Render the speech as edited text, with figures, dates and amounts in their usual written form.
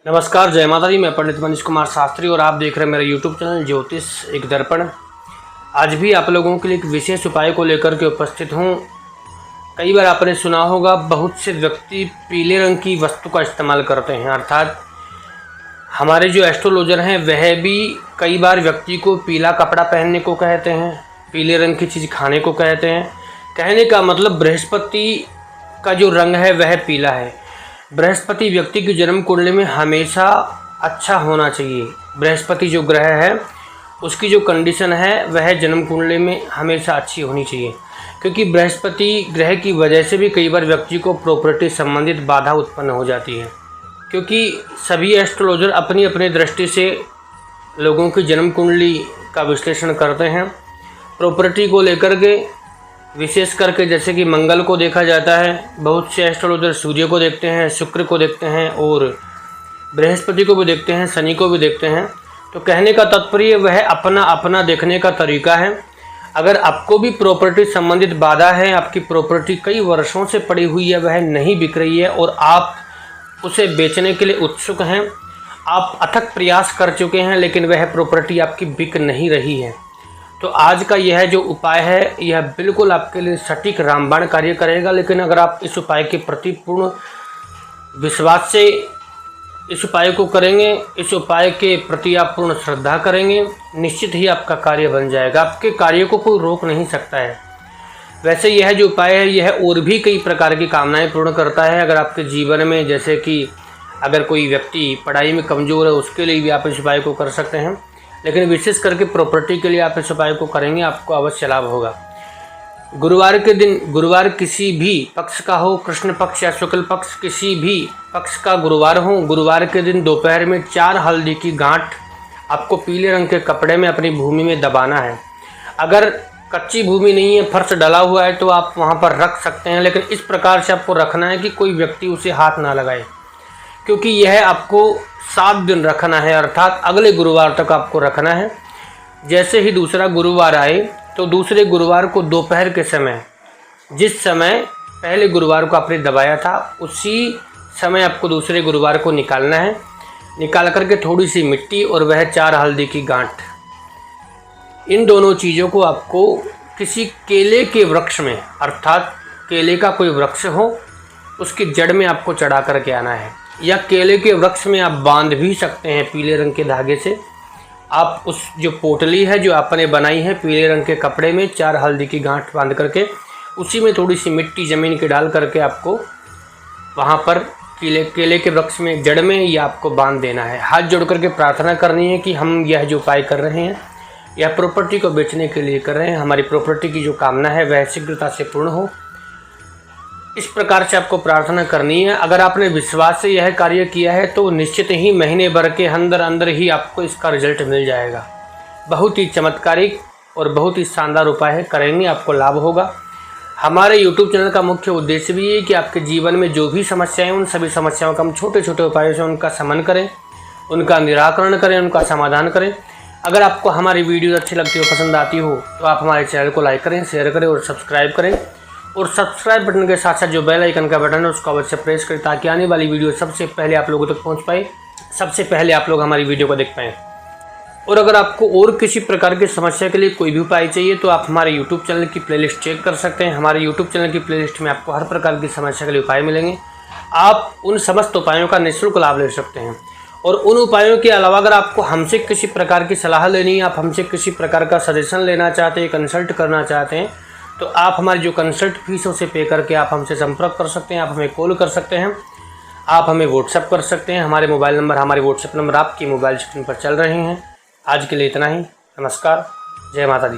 नमस्कार, जय माता दी। मैं पंडित मनीष कुमार शास्त्री और आप देख रहे हैं मेरा यूट्यूब चैनल ज्योतिष एक दर्पण। आज भी आप लोगों के लिए एक विशेष उपाय को लेकर के उपस्थित हूँ। कई बार आपने सुना होगा, बहुत से व्यक्ति पीले रंग की वस्तु का इस्तेमाल करते हैं, अर्थात हमारे जो एस्ट्रोलॉजर हैं वह भी कई बार व्यक्ति को पीला कपड़ा पहनने को कहते हैं, पीले रंग की चीज़ खाने को कहते हैं। कहने का मतलब बृहस्पति का जो रंग है वह पीला है। बृहस्पति व्यक्ति की जन्म कुंडली में हमेशा अच्छा होना चाहिए। बृहस्पति जो ग्रह है उसकी जो कंडीशन है वह जन्म कुंडली में हमेशा अच्छी होनी चाहिए, क्योंकि बृहस्पति ग्रह की वजह से भी कई बार व्यक्ति को प्रॉपर्टी संबंधित बाधा उत्पन्न हो जाती है। क्योंकि सभी एस्ट्रोलॉजर अपनी अपनी दृष्टि से लोगों की जन्म कुंडली का विश्लेषण करते हैं। प्रॉपर्टी को लेकर के विशेष करके जैसे कि मंगल को देखा जाता है, बहुत से एस्ट्रोलॉजर सूर्य को देखते हैं, शुक्र को देखते हैं और बृहस्पति को भी देखते हैं, शनि को भी देखते हैं। तो कहने का तात्पर्य वह अपना अपना देखने का तरीका है। अगर आपको भी प्रॉपर्टी संबंधित बाधा है, आपकी प्रॉपर्टी कई वर्षों से पड़ी हुई है, वह नहीं बिक रही है और आप उसे बेचने के लिए उत्सुक हैं, आप अथक प्रयास कर चुके हैं, लेकिन वह प्रॉपर्टी आपकी बिक नहीं रही है, तो आज का यह जो उपाय है यह बिल्कुल आपके लिए सटीक रामबाण कार्य करेगा। लेकिन अगर आप इस उपाय के प्रति पूर्ण विश्वास से इस उपाय को करेंगे, इस उपाय के प्रति आप पूर्ण श्रद्धा करेंगे, निश्चित ही आपका कार्य बन जाएगा। आपके कार्य को कोई रोक नहीं सकता है। वैसे यह जो उपाय है यह और भी कई प्रकार की कामनाएं पूर्ण करता है। अगर आपके जीवन में जैसे कि अगर कोई व्यक्ति पढ़ाई में कमज़ोर है, उसके लिए भी आप इस उपाय को कर सकते हैं, लेकिन विशेष करके प्रॉपर्टी के लिए आप इस उपाय को करेंगे, आपको अवश्य लाभ होगा। गुरुवार के दिन, गुरुवार किसी भी पक्ष का हो, कृष्ण पक्ष या शुक्ल पक्ष, किसी भी पक्ष का गुरुवार हो, गुरुवार के दिन दोपहर में 4 हल्दी की गांठ आपको पीले रंग के कपड़े में अपनी भूमि में दबाना है। अगर कच्ची भूमि नहीं है, फर्श डला हुआ है, तो आप वहां पर रख सकते हैं, लेकिन इस प्रकार से आपको रखना है कि कोई व्यक्ति उसे हाथ ना लगाए, क्योंकि यह आपको 7 दिन रखना है, अर्थात अगले गुरुवार तक आपको रखना है। जैसे ही दूसरा गुरुवार आए तो दूसरे गुरुवार को दोपहर के समय, जिस समय पहले गुरुवार को आपने दबाया था उसी समय आपको दूसरे गुरुवार को निकालना है। निकाल करके थोड़ी सी मिट्टी और वह 4 हल्दी की गांठ, इन दोनों चीज़ों को आपको किसी केले के वृक्ष में, अर्थात केले का कोई वृक्ष हो उसकी जड़ में आपको चढ़ा करके आना है, या केले के वृक्ष में आप बांध भी सकते हैं पीले रंग के धागे से। आप उस जो पोटली है जो आपने बनाई है पीले रंग के कपड़े में 4 हल्दी की गांठ बांध करके उसी में थोड़ी सी मिट्टी ज़मीन की डाल करके आपको वहाँ पर केले के वृक्ष में जड़ में या आपको बांध देना है। हाथ जोड़ करके प्रार्थना करनी है कि हम यह जो उपाय कर रहे हैं यह प्रॉपर्टी को बेचने के लिए कर रहे हैं, हमारी प्रॉपर्टी की जो कामना है वह शीघ्रता से पूर्ण हो। इस प्रकार से आपको प्रार्थना करनी है। अगर आपने विश्वास से यह कार्य किया है तो निश्चित ही महीने भर के अंदर ही आपको इसका रिजल्ट मिल जाएगा। बहुत ही चमत्कारिक और बहुत ही शानदार उपाय है, करेंगे आपको लाभ होगा। हमारे YouTube चैनल का मुख्य उद्देश्य भी है कि आपके जीवन में जो भी समस्याएं, उन सभी समस्याओं का हम छोटे छोटे उपायों से उनका शमन करें, उनका निराकरण करें, उनका समाधान करें। अगर आपको हमारी वीडियो अच्छी लगती हो, पसंद आती हो, तो आप हमारे चैनल को लाइक करें, शेयर करें और सब्सक्राइब करें। और सब्सक्राइब बटन के साथ साथ जो बेल आइकन का बटन है उसको अवश्य प्रेस करें, ताकि आने वाली वीडियो सबसे पहले आप लोगों तक पहुंच पाए, सबसे पहले आप लोग हमारी वीडियो को देख पाएँ। और अगर आपको और किसी प्रकार की समस्या के लिए कोई भी उपाय चाहिए तो आप हमारे YouTube चैनल की प्लेलिस्ट चेक कर सकते हैं। हमारे YouTube चैनल की प्लेलिस्ट में आपको हर प्रकार की समस्या के लिए उपाय मिलेंगे। आप उन समस्त उपायों का निःशुल्क लाभ ले सकते हैं। और उन उपायों के अलावा अगर आपको हमसे किसी प्रकार की सलाह लेनी है, आप हमसे किसी प्रकार का सजेशन लेना चाहते हैं, कंसल्ट करना चाहते हैं, तो आप हमारी जो कंसल्ट फीस है उसे पे करके आप हमसे संपर्क कर सकते हैं। आप हमें कॉल कर सकते हैं, आप हमें व्हाट्सएप कर सकते हैं। हमारे मोबाइल नंबर, हमारे व्हाट्सएप नंबर आपकी मोबाइल स्क्रीन पर चल रहे हैं। आज के लिए इतना ही। नमस्कार, जय माता दी।